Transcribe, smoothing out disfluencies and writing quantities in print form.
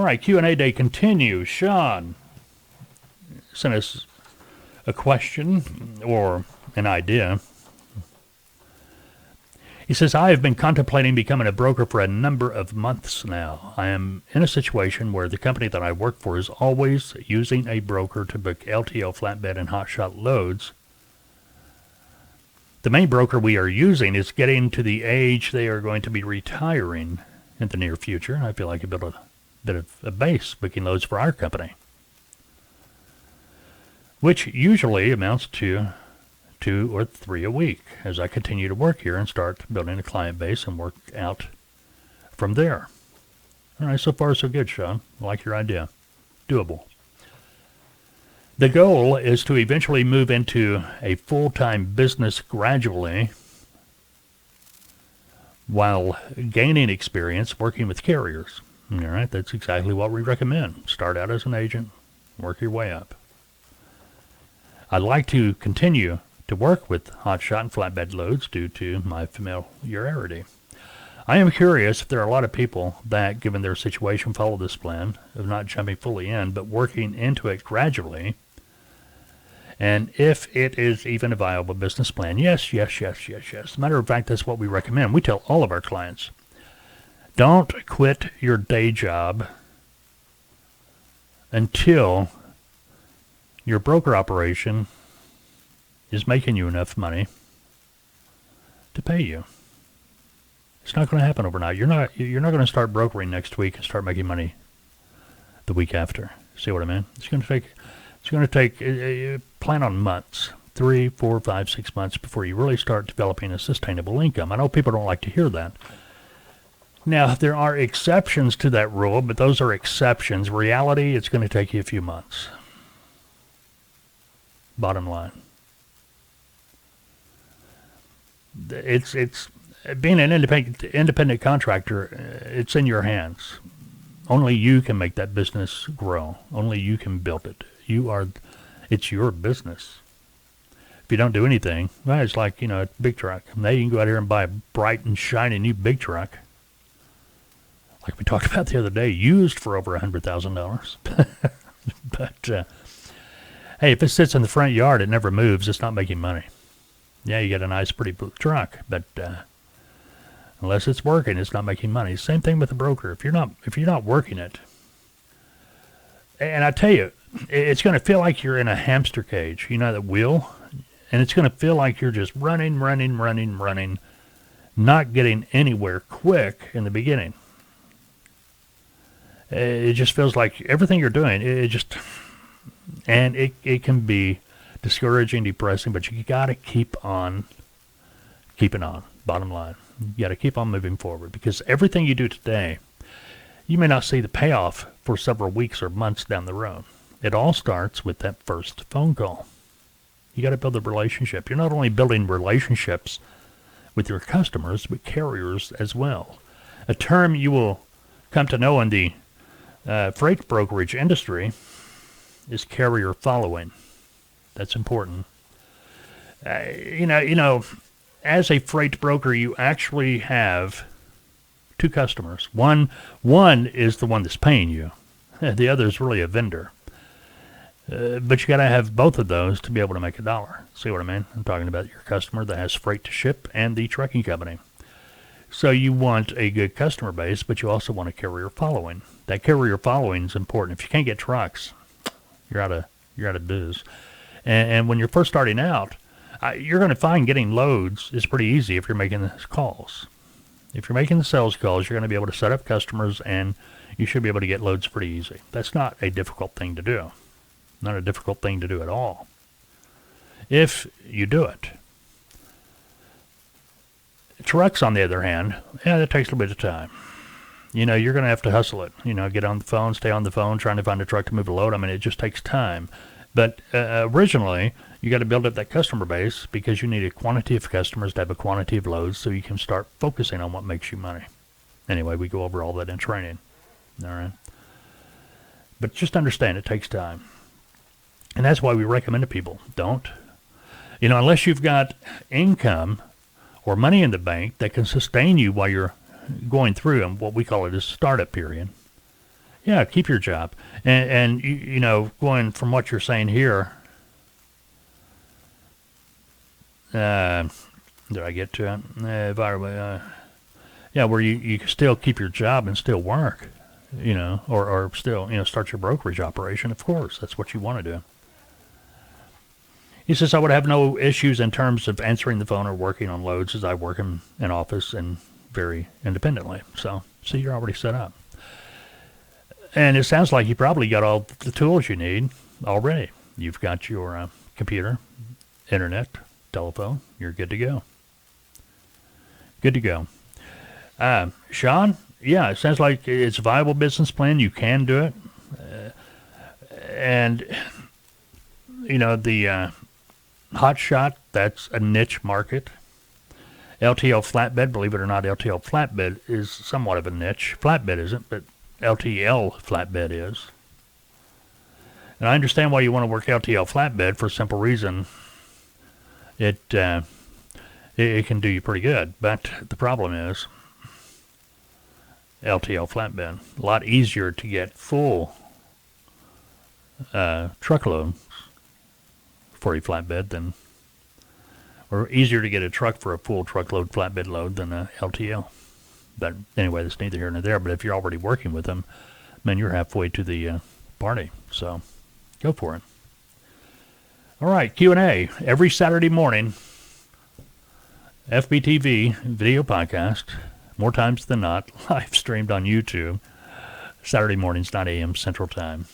All right, Q&A day continues. Sean sent us a question or an idea. He says, I have been contemplating becoming a broker for a number of months now. I am in a situation where the company that I work for is always using a broker to book LTO, flatbed, and hotshot loads. The main broker we are using is getting to the age they are going to be retiring in the near future. I feel like I built a bit of a base booking loads for our company, which usually amounts to 2 or 3 a week as I continue to work here and start building a client base and work out from there. All right, so far so good, Sean. I like your idea. Doable. The goal is to eventually move into a full-time business gradually while gaining experience working with carriers. All right, that's exactly what we recommend. Start out as an agent, work your way up. I'd like to continue to work with hotshot and flatbed loads due to my familiarity. I am curious if there are a lot of people that, given their situation, follow this plan of not jumping fully in, but working into it gradually, and if it is even a viable business plan. Yes. As a matter of fact, that's what we recommend. We tell all of our clients, don't quit your day job until your broker operation is making you enough money to pay you. It's not going to happen overnight. You're not going to start brokering next week and start making money the week after. See what I mean? It's going to take plan on months, 3, 4, 5, 6 months before you really start developing a sustainable income. I know people don't like to hear that. Now, there are exceptions to that rule, but those are exceptions. Reality, it's going to take you a few months. Bottom line. It's being an independent contractor, it's in your hands. Only you can make that business grow. Only you can build it. It's your business. If you don't do anything, well, it's like, a big truck. Now you can go out here and buy a bright and shiny new big truck, like we talked about the other day, used for over $100,000. But hey, if it sits in the front yard, it never moves. It's not making money. Yeah, you get a nice, pretty truck, but unless it's working, it's not making money. Same thing with the broker. If you're not working it, and I tell you, it's going to feel like you're in a hamster cage. You know that wheel, and it's going to feel like you're just running, not getting anywhere quick in the beginning. It just feels like everything you're doing, it can be discouraging, depressing, but you got to keep on keeping on. Bottom line, you got to keep on moving forward, because everything you do today, you may not see the payoff for several weeks or months down the road. It all starts with that first phone call. You got to build a relationship. You're not only building relationships with your customers, but carriers as well. A term you will come to know in the freight brokerage industry is carrier following. That's important. As a freight broker, you actually have 2 customers. One is the one that's paying you. The other is really a vendor. But you got to have both of those to be able to make a dollar. See what I mean? I'm talking about your customer that has freight to ship and the trucking company. So you want a good customer base, but you also want a carrier following. That carrier following is important. If you can't get trucks, you're out of biz. And when you're first starting out, you're going to find getting loads is pretty easy if you're making the calls. If you're making the sales calls, you're going to be able to set up customers, and you should be able to get loads pretty easy. That's not a difficult thing to do. Not a difficult thing to do at all, if you do it. Trucks, on the other hand, that takes a little bit of time. You're going to have to hustle it. Get on the phone, stay on the phone, trying to find a truck to move a load. I mean, it just takes time. But originally, you got to build up that customer base, because you need a quantity of customers to have a quantity of loads, so you can start focusing on what makes you money. Anyway, we go over all that in training. All right. But just understand it takes time. And that's why we recommend to people, don't. Unless you've got income or money in the bank that can sustain you while you're going through, and what we call it is startup period, Yeah, keep your job. And you know, going from what you're saying here, did I get to it? Yeah, where you can still keep your job and still work, you know, or still, you know, start your brokerage operation. Of course, that's what you want to do. He says, I would have no issues in terms of answering the phone or working on loads, as I work in an office and very independently. So, see, you're already set up. And it sounds like you probably got all the tools you need already. You've got your computer, internet, telephone. You're good to go. Good to go. Sean, yeah, it sounds like it's a viable business plan. You can do it. And, you know, the hot shot, that's a niche market. LTL flatbed, believe it or not, LTL flatbed is somewhat of a niche. Flatbed isn't, but LTL flatbed is. And I understand why you want to work LTL flatbed for a simple reason. It can do you pretty good, but the problem is LTL flatbed, a lot easier to get full truckloads for a flatbed than, or easier to get a truck for a full truckload flatbed load than a LTL. But anyway, that's neither here nor there. But if you're already working with them, man, you're halfway to the party. So go for it. All right, Q&A every Saturday morning. FBTV Video Podcast, more times than not, live streamed on YouTube. Saturday mornings, 9 a.m. Central Time.